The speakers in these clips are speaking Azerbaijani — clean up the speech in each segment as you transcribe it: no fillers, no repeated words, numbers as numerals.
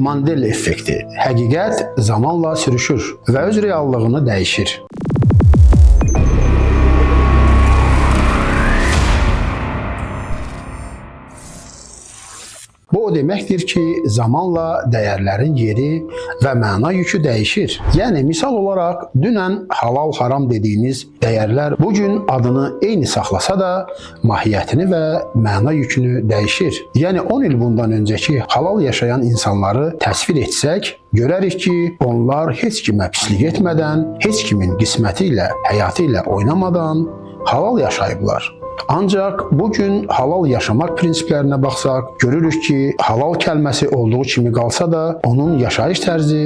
Mandela effekti. Həqiqət zamanla sürüşür və öz reallığını dəyişir. Bu o deməkdir ki, zamanla dəyərlərin yeri və məna yükü dəyişir. Yəni, misal olaraq, dünən halal-haram dediyimiz dəyərlər bugün adını eyni saxlasa da, mahiyyətini və məna yükünü dəyişir. Yəni, 10 il bundan öncəki halal yaşayan insanları təsvir etsək, görərik ki, onlar heç kimə pislik etmədən, heç kimin qisməti ilə, həyatı ilə oynamadan halal yaşayıblar. Ancaq bugün halal yaşamaq prinsiplərinə baxsaq, görürük ki, halal kəlməsi olduğu kimi qalsa da, onun yaşayış tərzi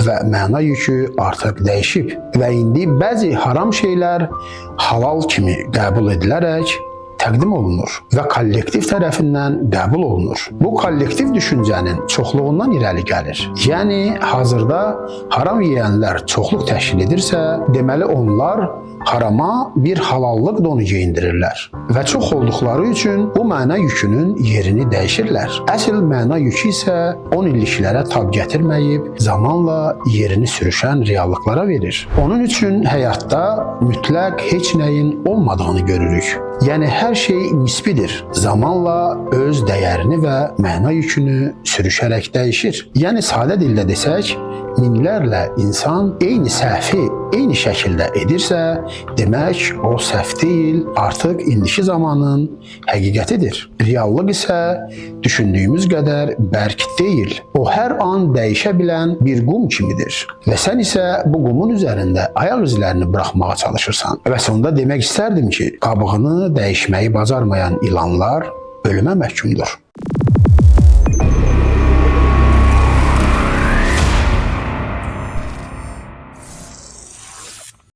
və məna yükü artıq dəyişib. Və indi bəzi haram şeylər halal kimi qəbul edilərək təqdim olunur və kollektiv tərəfindən qəbul olunur. Bu kollektiv düşüncənin çoxluğundan irəli gəlir. Yəni, hazırda haram yeyənlər çoxluq təşkil edirsə, deməli onlar harama bir halallıq donu geyindirirlər və çox olduqları üçün bu məna yükünün yerini dəyişirlər. Əsl məna yükü isə 10 illiklərə tab gətirməyib, zamanla yerini sürüşən reallıqlara verir. Onun üçün həyatda mütləq heç nəyin olmadığını görürük. Yəni, hər şey nisbidir. Zamanla öz dəyərini və məna yükünü sürüşərək dəyişir. Yəni, sadə dildə desək, minlərlə insan eyni səhvi eyni şəkildə edirsə, demək o səhv deyil, artıq indiki zamanın həqiqətidir. Reallıq isə düşündüyümüz qədər bərk deyil. O hər an dəyişə bilən bir qum kimidir. Və sən isə bu qumun üzərində ayaq izlərini buraxmağa çalışırsan. Və sonda demək istərdim ki, qabığını dəyişməyi bacarmayan ilanlar ölümə məhkumdur.